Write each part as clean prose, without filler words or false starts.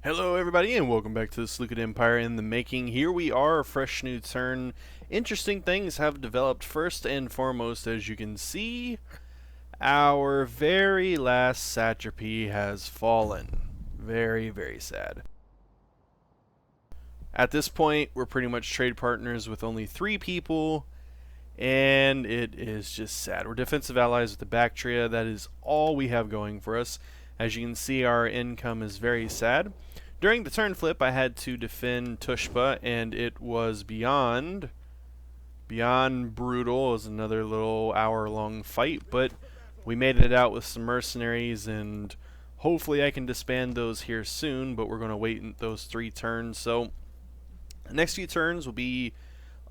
Hello everybody and welcome back to the Seleucid Empire in the making. Here we are, a fresh new turn. Interesting things have developed. First and foremost, as you can see, our very last satrapy has fallen. Very, very sad. At this point, we're pretty much trade partners with only 3 people, and it is just sad. We're defensive allies with the Bactria. That is all we have going for us. As you can see, our income is very sad. During the turn flip, I had to defend Tushpa, and it was beyond brutal. It was another little hour-long fight, but we made it out with some mercenaries, and hopefully I can disband those here soon, but we're going to wait in those 3 turns. So the next few turns will be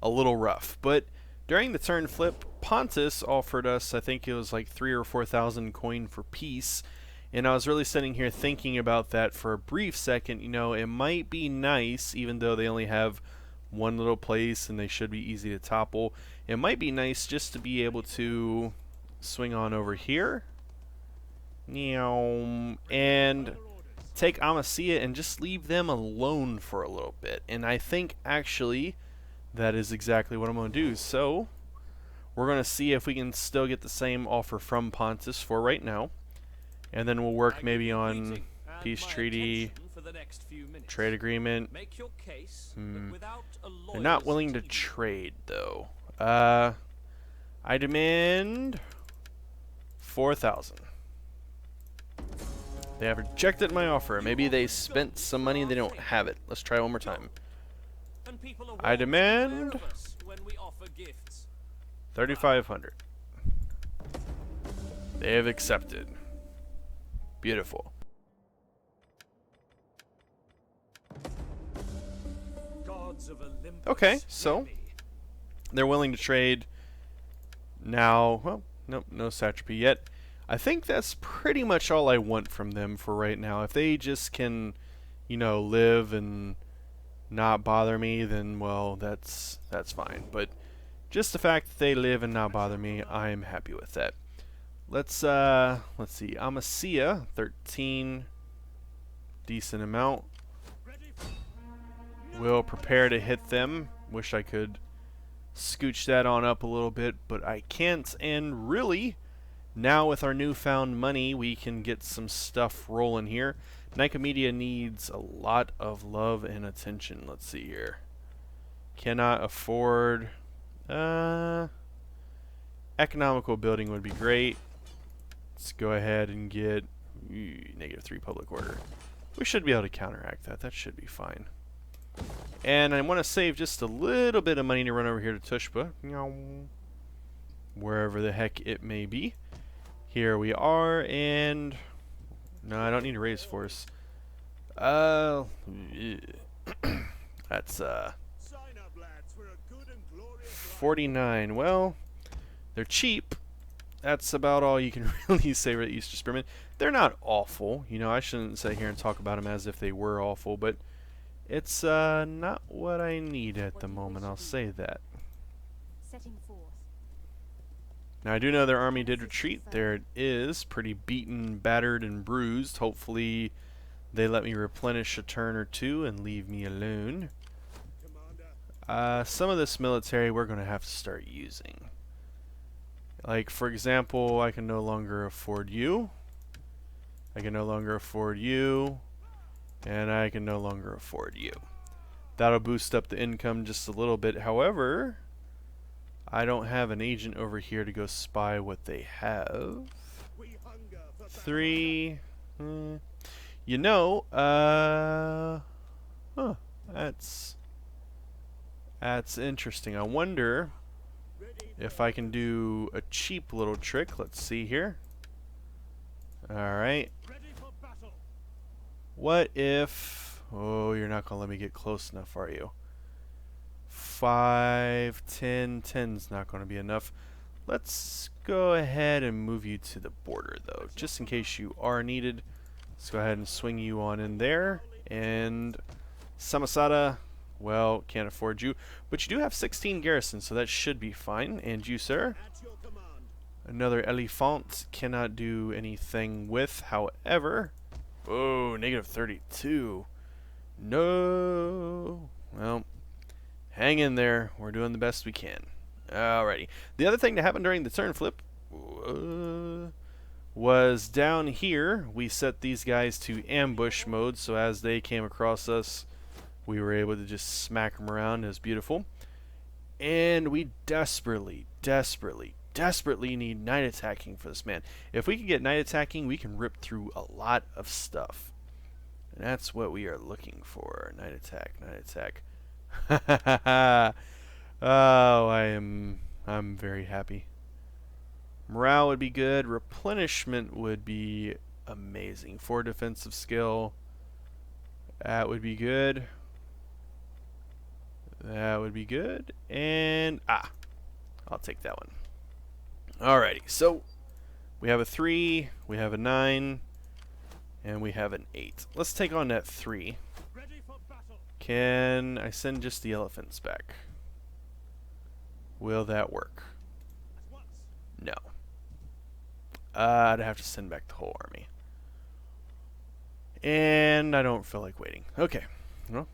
a little rough, but during the turn flip, Pontus offered us, I think it was like 3,000 or 4,000 coin for peace. And I was really sitting here thinking about that for a brief second. You know, it might be nice, even though they only have one little place and they should be easy to topple. It might be nice just to be able to swing on over here. And take Amaseia and just leave them alone for a little bit. And I think, actually, that is exactly what I'm going to do. So, we're going to see if we can still get the same offer from Pontus for right now. And then we'll work maybe on peace treaty, trade agreement. They're not willing to trade, though. I demand 4,000. They have rejected my offer. Maybe they spent some money and they don't have it. Let's try one more time. I demand 3,500. They have accepted. Beautiful. Okay, so they're willing to trade now. Well, nope, no satrapy yet. I think that's pretty much all I want from them for right now. If they just can, you know, live and not bother me, then well, that's fine. But just the fact that they live and not bother me, I'm happy with that. Let's see. Amaseia, 13. Decent amount. We'll prepare to hit them. Wish I could scooch that on up a little bit, but I can't. And really, now with our newfound money, we can get some stuff rolling here. Nicomedia needs a lot of love and attention. Let's see here. Cannot afford. Economical building would be great. Let's go ahead and get -3 public order. We should be able to counteract that. That should be fine. And I want to save just a little bit of money to run over here to Tushpa. Wherever the heck it may be. Here we are, and no, I don't need to raise force. That's 49. Well, they're cheap. That's about all you can really say for the Easter Spearmen. They're not awful. You know, I shouldn't sit here and talk about them as if they were awful, but it's not what I need at the moment, I'll say that. Now, I do know their army did retreat. There it is, pretty beaten, battered, and bruised. Hopefully, they let me replenish a turn or 2 and leave me alone. Some of this military we're going to have to start using. Like, for example, I can no longer afford you. I can no longer afford you. And I can no longer afford you. That'll boost up the income just a little bit. However, I don't have an agent over here to go spy what they have. 3. You know, huh, that's interesting. I wonder if I can do a cheap little trick. Let's see here. Alright. What if... Oh, you're not going to let me get close enough, are you? 5, 10. 10's not going to be enough. Let's go ahead and move you to the border, though. Just in case you are needed. Let's go ahead and swing you on in there. And Samosata... Well, can't afford you. But you do have 16 garrisons, so that should be fine. And you, sir? Another elephant cannot do anything with. However, oh, -32. No. Well, hang in there. We're doing the best we can. Alrighty. The other thing that happened during the turn flip was down here. We set these guys to ambush mode, so as they came across us, we were able to just smack them around. It was beautiful. And we desperately need night attacking for this man. If we can get night attacking, we can rip through a lot of stuff. And that's what we are looking for. Night attack, night attack. Oh, I'm very happy. Morale would be good. Replenishment would be amazing. 4 defensive skill. That would be good. That would be good. And, I'll take that one. Alrighty, so we have a 3, we have a 9, and we have an 8. Let's take on that 3. Can I send just the elephants back? Will that work? No. I'd have to send back the whole army. And I don't feel like waiting. Okay. Well.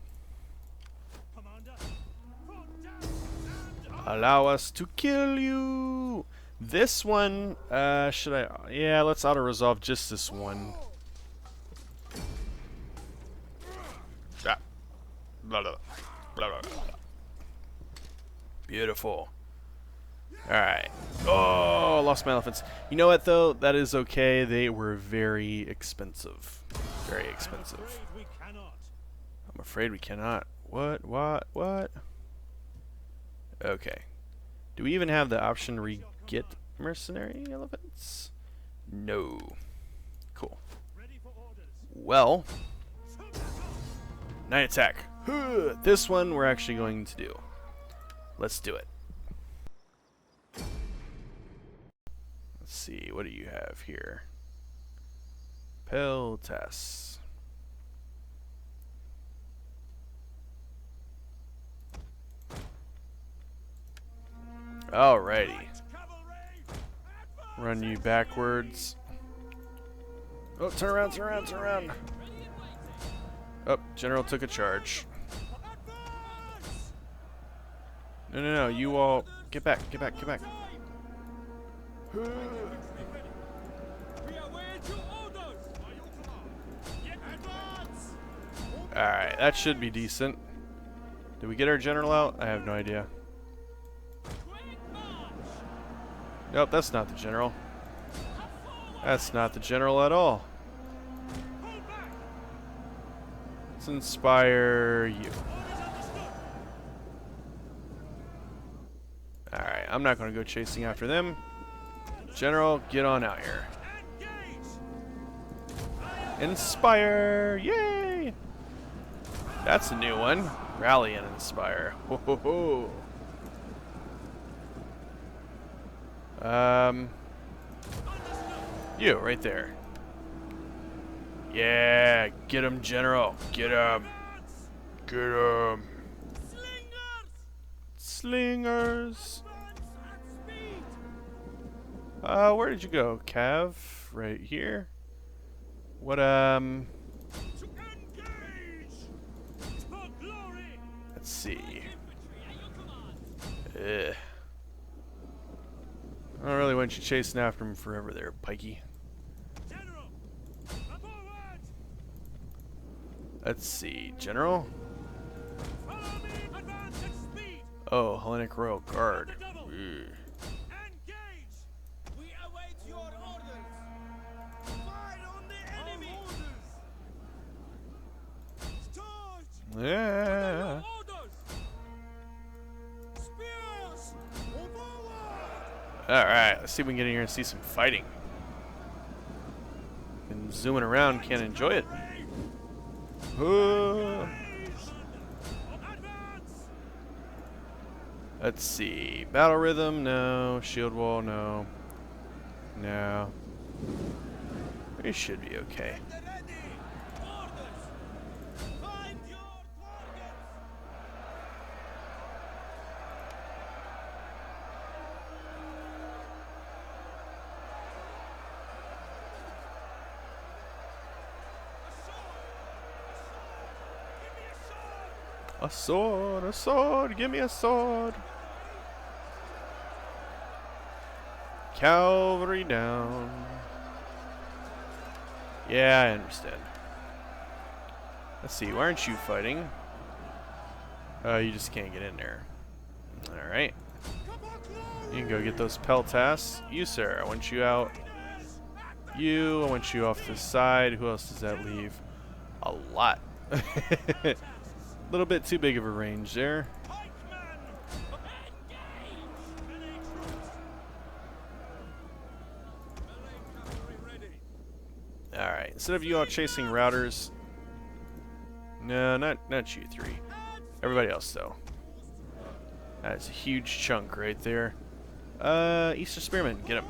Allow us to kill you! This one, should I... Yeah, let's auto-resolve just this one. Blah, blah, blah, blah, blah. Beautiful. Alright. Oh, lost my elephants. You know what, though? That is okay. They were very expensive. Very expensive. I'm afraid we cannot. What? Okay. Do we even have the option to re-get mercenary elephants? No. Cool. Well. Night attack. This one we're actually going to do. Let's do it. Let's see, what do you have here? Peltas. Alrighty. Run you backwards. Oh, turn around. Oh, General took a charge. No, you all get back. Alright, that should be decent. Did we get our general out? I have no idea. Nope, that's not the general. That's not the general at all. Let's inspire you. Alright, I'm not going to go chasing after them. General, get on out here. Inspire! Yay! That's a new one. Rally and inspire. Ho ho ho. You, right there. Yeah, get him, General. Get him. Slingers. Where did you go? Cav? Right here? What, let's see. Ugh. I don't really want you chasing after him forever there, Pikey. Let's see, General? Oh, Hellenic Royal Guard. Yeah. Alright, let's see if we can get in here and see some fighting. And zooming around, can't enjoy it. Let's see. Battle rhythm, no. Shield wall, no. No. We should be okay. A sword, a sword, give me a sword. Cavalry down. Yeah, I understand. Let's see, why aren't you fighting? You just can't get in there. Alright. You can go get those peltasts. You, sir, I want you out. You, I want you off to the side. Who else does that leave? A lot. A little bit too big of a range there. Alright, instead of you all chasing routers. No, not you three. Everybody else, though. That's a huge chunk right there. Easter Spearman, get him.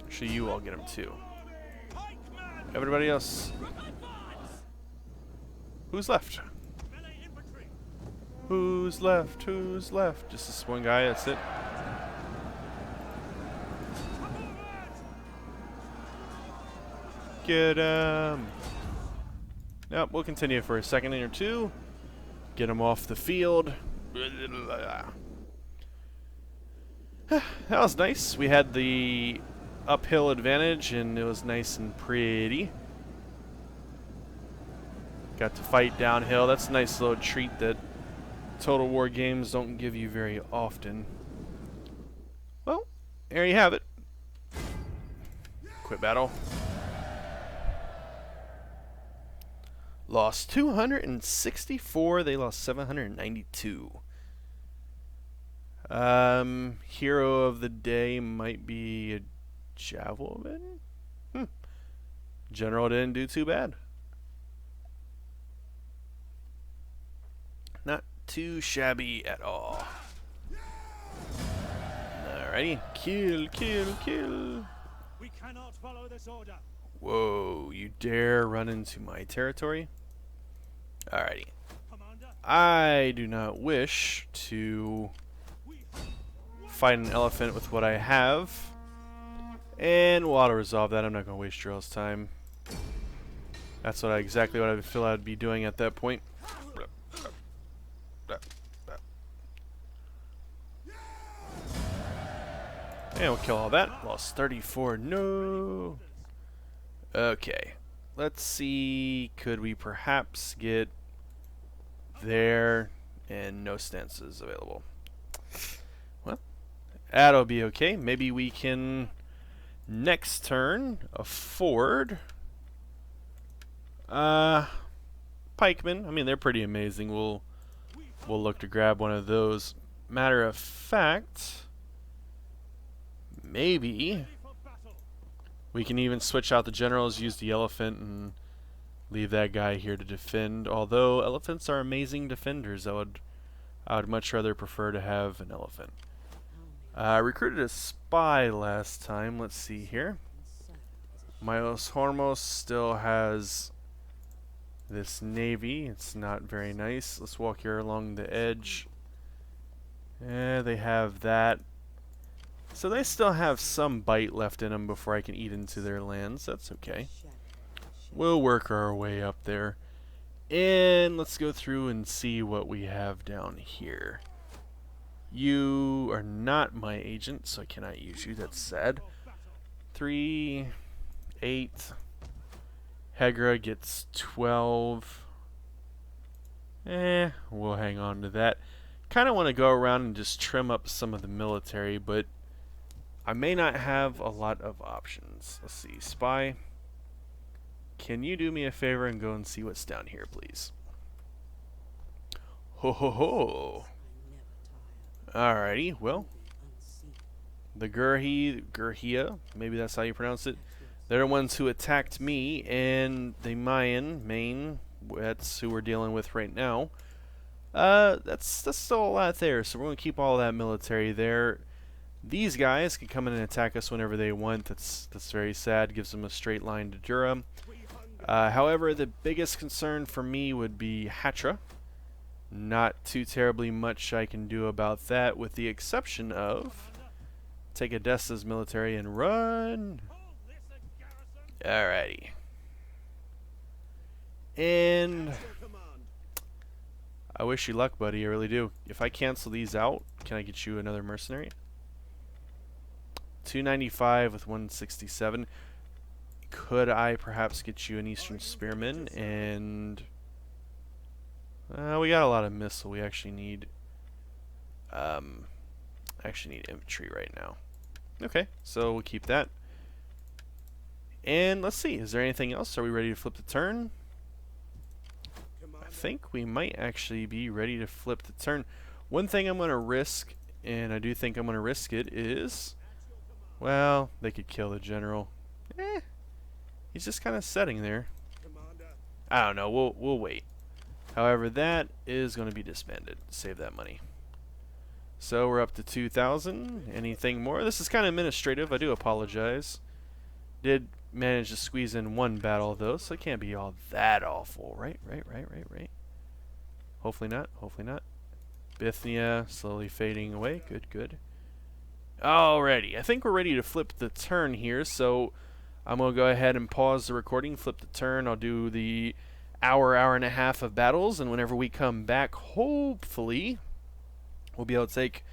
Actually, you all get him too. Everybody else. Who's left? Who's left? Who's left? Just this one guy, that's it. Get him. Nope, we'll continue for a second or two. Get him off the field. That was nice. We had the uphill advantage and it was nice and pretty. Got to fight downhill. That's a nice little treat that Total War games don't give you very often. Well, there you have it. Quit battle. Lost 264. They lost 792. Hero of the day might be a javelin. General didn't do too bad. Not too shabby at all. Alrighty. Kill, kill, kill. We cannot follow this order. Whoa, you dare run into my territory? Alrighty. Commander, I do not wish to fight an elephant with what I have. And we'll auto-resolve that. I'm not going to waste Drill's time. That's exactly what I feel I'd be doing at that point. And we'll kill all that. Lost 34. No. Okay. Let's see. Could we perhaps get there and no stances available? Well, that'll be okay. Maybe we can next turn afford pikemen. I mean, they're pretty amazing. We'll look to grab one of those. Matter of fact, maybe we can even switch out the generals, use the elephant, and leave that guy here to defend. Although elephants are amazing defenders, I would much rather prefer to have an elephant. I recruited a spy last time. Let's see here. Milos Hormos still has this navy. It's not very nice. Let's walk here along the edge. They have that. So they still have some bite left in them before I can eat into their lands. That's okay. We'll work our way up there. And let's go through and see what we have down here. You are not my agent, so I cannot use you. That's sad. 3, 8. Hegra gets 12. We'll hang on to that. Kind of want to go around and just trim up some of the military, but I may not have a lot of options. Let's see. Spy. Can you do me a favor and go and see what's down here, please? Ho ho ho. Alrighty, well. The Gurhia, maybe that's how you pronounce it. They're the ones who attacked me, and the Main, that's who we're dealing with right now. That's still a lot there, so we're going to keep all that military there. These guys can come in and attack us whenever they want. That's very sad. Gives them a straight line to Dura. However, the biggest concern for me would be Hatra. Not too terribly much I can do about that, with the exception of take Edessa's military and run. Alrighty. And I wish you luck, buddy. I really do. If I cancel these out, can I get you another mercenary? 295 with 167. Could I perhaps get you an Eastern Spearman? And we got a lot of missile. We actually need infantry right now. Okay, so we'll keep that. And let's see, is there anything else? Are we ready to flip the turn? I think we might actually be ready to flip the turn. One thing I'm going to risk, and I do think I'm going to risk it, is, well, they could kill the general. He's just kind of sitting there. I don't know, we'll wait. However, that is going to be disbanded. Save that money. So we're up to 2,000. Anything more? This is kind of administrative. I do apologize. Did manage to squeeze in one battle though, so it can't be all that awful. Right. Hopefully not. Hopefully not. Bithynia slowly fading away. Good. Alrighty. I think we're ready to flip the turn here, so I'm going to go ahead and pause the recording, flip the turn. I'll do the hour and a half of battles, and whenever we come back, hopefully we'll be able to take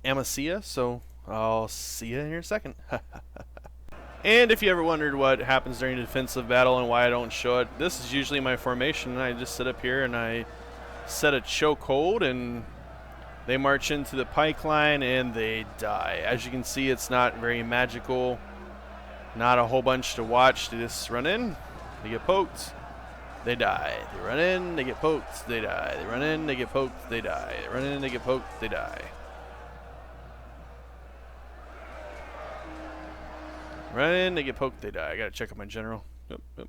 Amaseia, so I'll see you in here in a second. And if you ever wondered what happens during a defensive battle and why I don't show it, this is usually my formation. I just sit up here and I set a chokehold, and they march into the pike line and they die. As you can see, it's not very magical. Not a whole bunch to watch. They just run in, they get poked, they die. They run in, they get poked, they die. They run in, they get poked, they die. They run in, they get poked, they die. Run in, they get poked, they die. I gotta check on my general. Yep.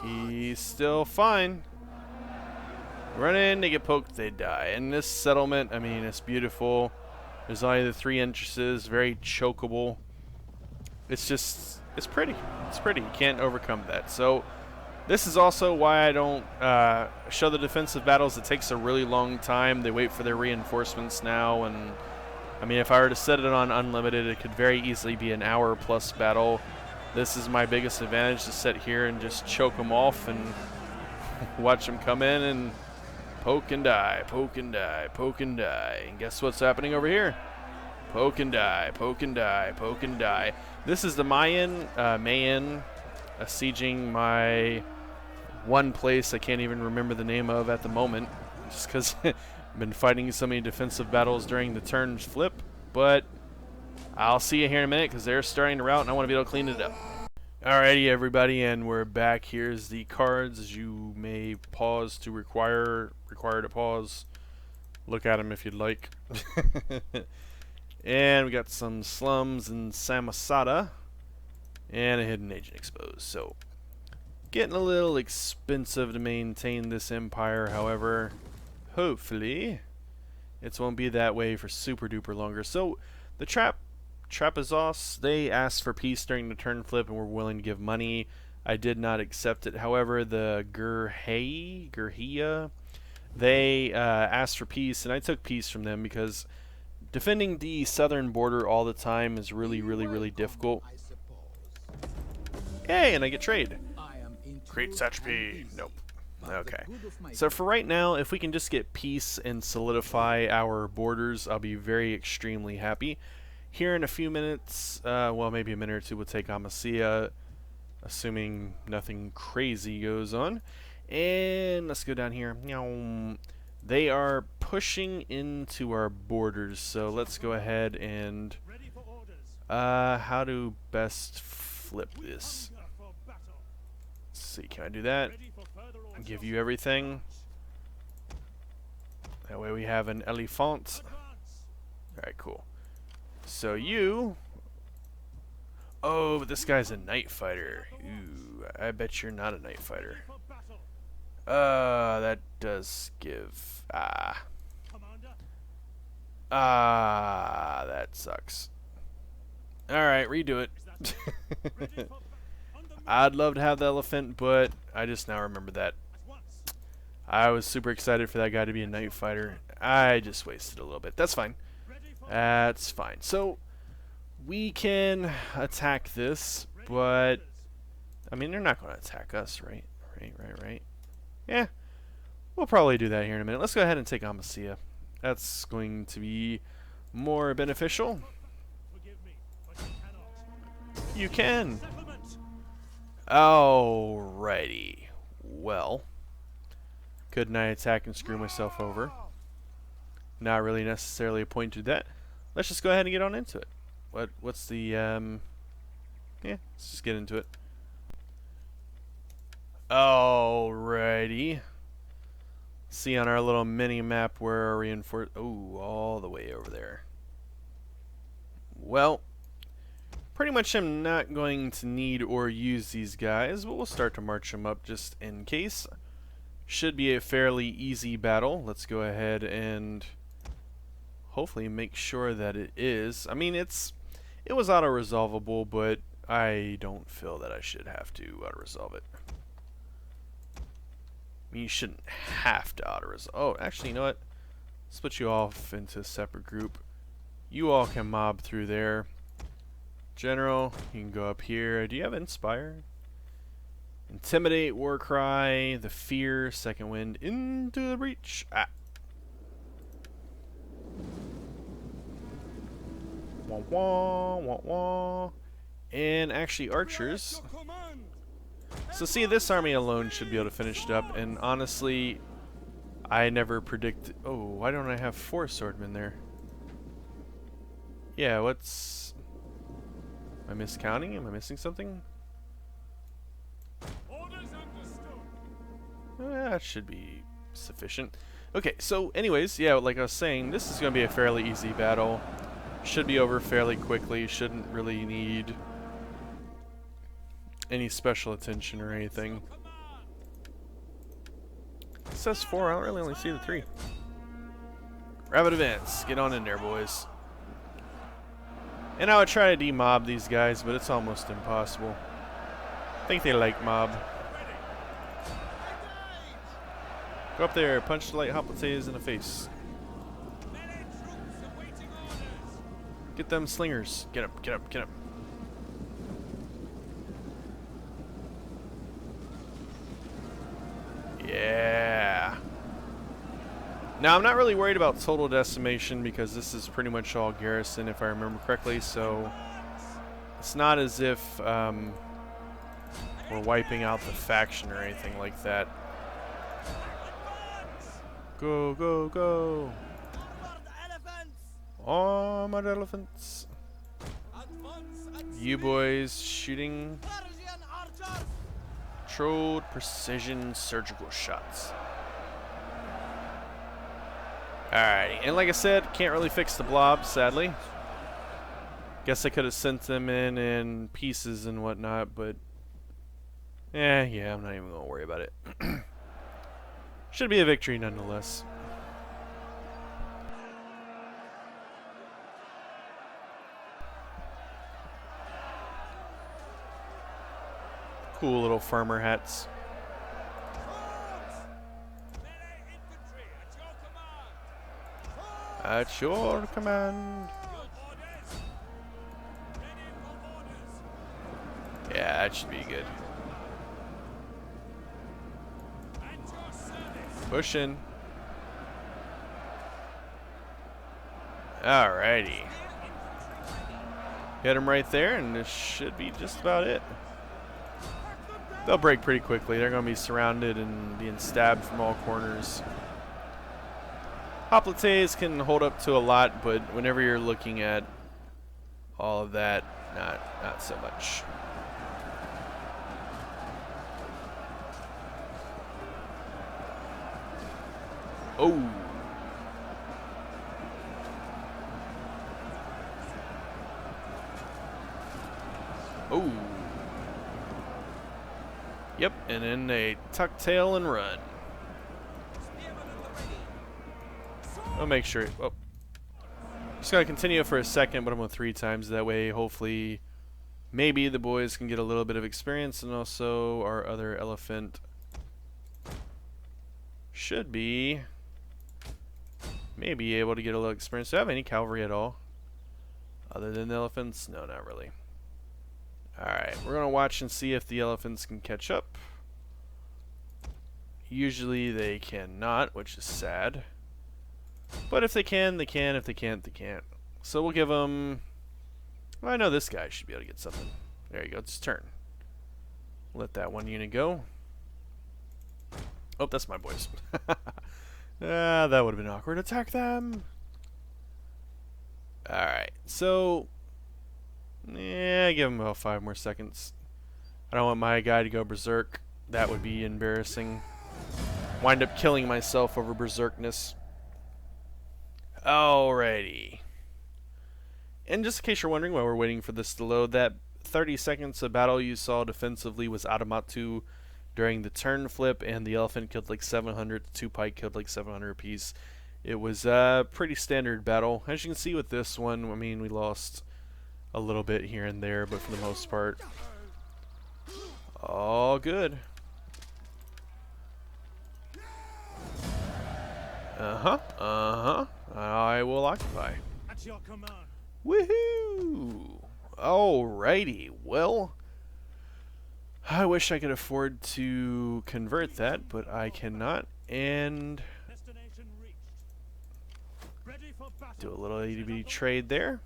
He's still fine. Run in, they get poked, they die. And this settlement, I mean, it's beautiful. There's only the 3 entrances, very chokeable. It's just, it's pretty. It's pretty. You can't overcome that. So this is also why I don't show the defensive battles. It takes a really long time. They wait for their reinforcements now, and I mean, if I were to set it on unlimited, it could very easily be an hour plus battle. This is my biggest advantage, to sit here and just choke them off and watch them come in and poke and die, poke and die, poke and die. And guess what's happening over here? Poke and die, poke and die, poke and die. This is the Mayan sieging my one place I can't even remember the name of at the moment, just because I've been fighting so many defensive battles during the turn flip. But I'll see you here in a minute, because they're starting to rout and I want to be able to clean it up. Alrighty, everybody, and we're back. Here's the cards. As you may pause to require to pause. Look at them if you'd like. And we got some slums in Samosata and a hidden agent exposed. So getting a little expensive to maintain this empire. However, hopefully it won't be that way for super duper longer. So the Trapezos, they asked for peace during the turn flip and were willing to give money. I did not accept it. However, the Gurhia, they asked for peace, and I took peace from them because defending the southern border all the time is really difficult. Hey, and I get trade. Create Satchpy. Nope. Okay. So for right now, if we can just get peace and solidify our borders, I'll be very extremely happy. Here in a few minutes, well, maybe a minute or two, we'll take Amaseia, assuming nothing crazy goes on. And let's go down here. They are pushing into our borders, so let's go ahead and how to best flip this. Let's see, can I do that? Give you everything. That way we have an elephant. Alright, cool. So you... Oh, but this guy's a night fighter. Ooh, I bet you're not a night fighter. That does give... that sucks. Alright, redo it. I'd love to have the elephant, but I just now remember that. I was super excited for that guy to be a night fighter. I just wasted a little bit. That's fine. That's fine. So, we can attack this, but... I mean, they're not going to attack us, right? Right. Yeah. We'll probably do that here in a minute. Let's go ahead and take Amaseia. That's going to be more beneficial. Forgive me, but you cannot. You can. Settlement. Alrighty. Well, couldn't I attack and screw myself over? Not really necessarily a point to that. Let's just go ahead and get on into it. What's the yeah, let's just get into it. Alrighty. See on our little mini map where our reinforce. Oh, all the way over there. Well, pretty much I'm not going to need or use these guys, but we'll start to march them up just in case. Should be a fairly easy battle. Let's go ahead and hopefully make sure that it is. I mean, it was auto-resolvable, but I don't feel that I should have to auto-resolve it. I mean, you shouldn't have to auto-resolve. Oh, actually, you know what? Split you off into a separate group. You all can mob through there. General, you can go up here. Do you have Inspire? Intimidate, Warcry, the Fear, Second Wind, into the breach. Ah. Wah wah, wah wah. And actually, archers. So see, this army alone should be able to finish it up, and honestly, I never predicted... Oh, why don't I have 4 swordmen there? Yeah, what's... Am I miscounting? Am I missing something? That should be sufficient. Okay, so anyways, yeah, like I was saying, this is going to be a fairly easy battle. Should be over fairly quickly. Shouldn't really need any special attention or anything. It says 4, I don't really only see the 3. Rapid advance. Get on in there, boys. And I would try to demob these guys, but it's almost impossible. I think they like mob. Go up there, punch the light hoplites in the face. Get them slingers. Get up, get up, get up. Yeah. Now, I'm not really worried about total decimation because this is pretty much all garrison, if I remember correctly, so it's not as if we're wiping out the faction or anything like that. Go, go, go. Armored elephants. You boys shooting controlled precision surgical shots. Alrighty, and like I said, can't really fix the blob, sadly. Guess I could have sent them in pieces and whatnot, but yeah, I'm not even gonna worry about it. Should be a victory nonetheless. Cool little farmer hats. At your command. Yeah, that should be good. Push in. Alrighty. Hit him right there, and this should be just about it. They'll break pretty quickly. They're going to be surrounded and being stabbed from all corners. Hoplites can hold up to a lot, but whenever you're looking at all of that, not so much. Oh. Oh. Yep, and then they tuck tail and run. I'll make sure. Oh. Just gotta continue for a second, but I'm going 3 times. That way, hopefully, maybe the boys can get a little bit of experience, and also our other elephant should be maybe able to get a little experience. Do I have any cavalry at all? Other than the elephants? No, not really. Alright, we're going to watch and see if the elephants can catch up. Usually they cannot, which is sad. But if they can, they can. If they can't, they can't. So we'll give them... Well, I know this guy should be able to get something. There you go, it's his turn. Let that one unit go. Oh, that's my boys. That would have been awkward. Attack them! Alright, so... Yeah, give him about 5 more seconds. I don't want my guy to go berserk. That would be embarrassing. Wind up killing myself over berserkness. Alrighty. And just in case you're wondering while we're waiting for this to load, that 30 seconds of battle you saw defensively was Adamatu during the turn flip, and the elephant killed like 700, the 2 pike killed like 700 apiece. It was a pretty standard battle. As you can see with this one, I mean, we lost a little bit here and there, but for the most part, all good. I will occupy. At your command. Woohoo! Alrighty, well, I wish I could afford to convert that, but I cannot, and Destination reached. Ready for battle. do a little itty-bitty trade there.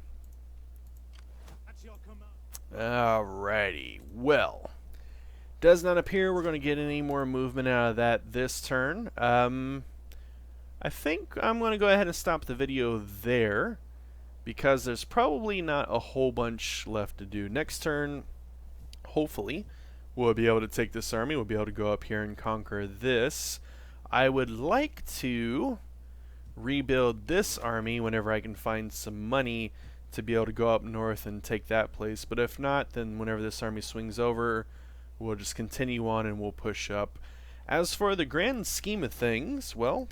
At your command. Alrighty, well, does not appear we're going to get any more movement out of that this turn. I think I'm going to go ahead and stop the video there, because there's probably not a whole bunch left to do. Next turn, hopefully, we'll be able to take this army. We'll be able to go up here and conquer this. I would like to rebuild this army whenever I can find some money to be able to go up north and take that place. But if not, then whenever this army swings over, we'll just continue on and we'll push up. As for the grand scheme of things, well,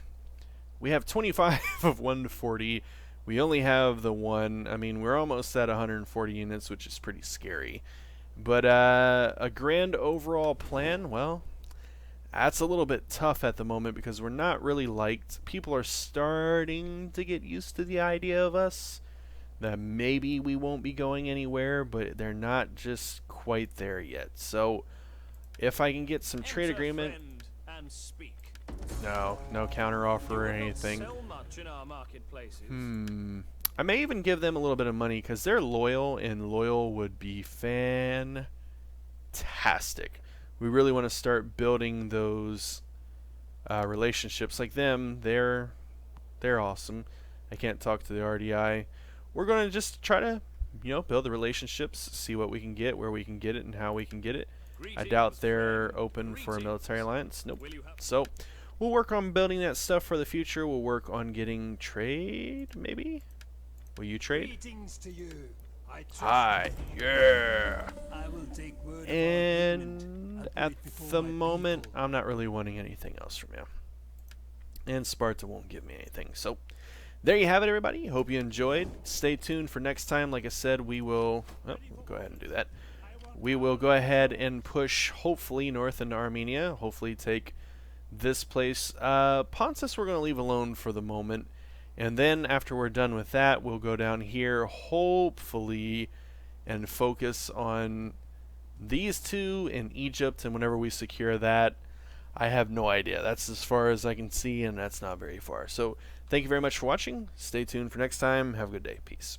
we have 25 of 140. We only have the one. I mean, we're almost at 140 units, which is pretty scary. But a grand overall plan, well, that's a little bit tough at the moment because we're not really liked. People are starting to get used to the idea of us, that maybe we won't be going anywhere, but they're not just quite there yet. So if I can get some trade agreement... No counter offer or anything. I may even give them a little bit of money because they're loyal, and loyal would be fantastic. We really want to start building those relationships. Like them, they're awesome. I can't talk to the RDI. We're going to just try to, build the relationships, see what we can get, where we can get it, and how we can get it. I doubt they're open for a military alliance. Nope. So we'll work on building that stuff for the future. We'll work on getting trade, maybe? Will you trade? To you. Hi, yeah. I will take word And at the moment, I'm not really wanting anything else from you. And Sparta won't give me anything. So there you have it, everybody. Hope you enjoyed. Stay tuned for next time. Like I said, we will... Oh, we'll go ahead and do that. We will go ahead and push, hopefully, north into Armenia. Hopefully take this place. Pontus we're going to leave alone for the moment. And then after we're done with that, we'll go down here, hopefully, and focus on these two in Egypt. And whenever we secure that, I have no idea. That's as far as I can see, and that's not very far. So thank you very much for watching. Stay tuned for next time. Have a good day. Peace.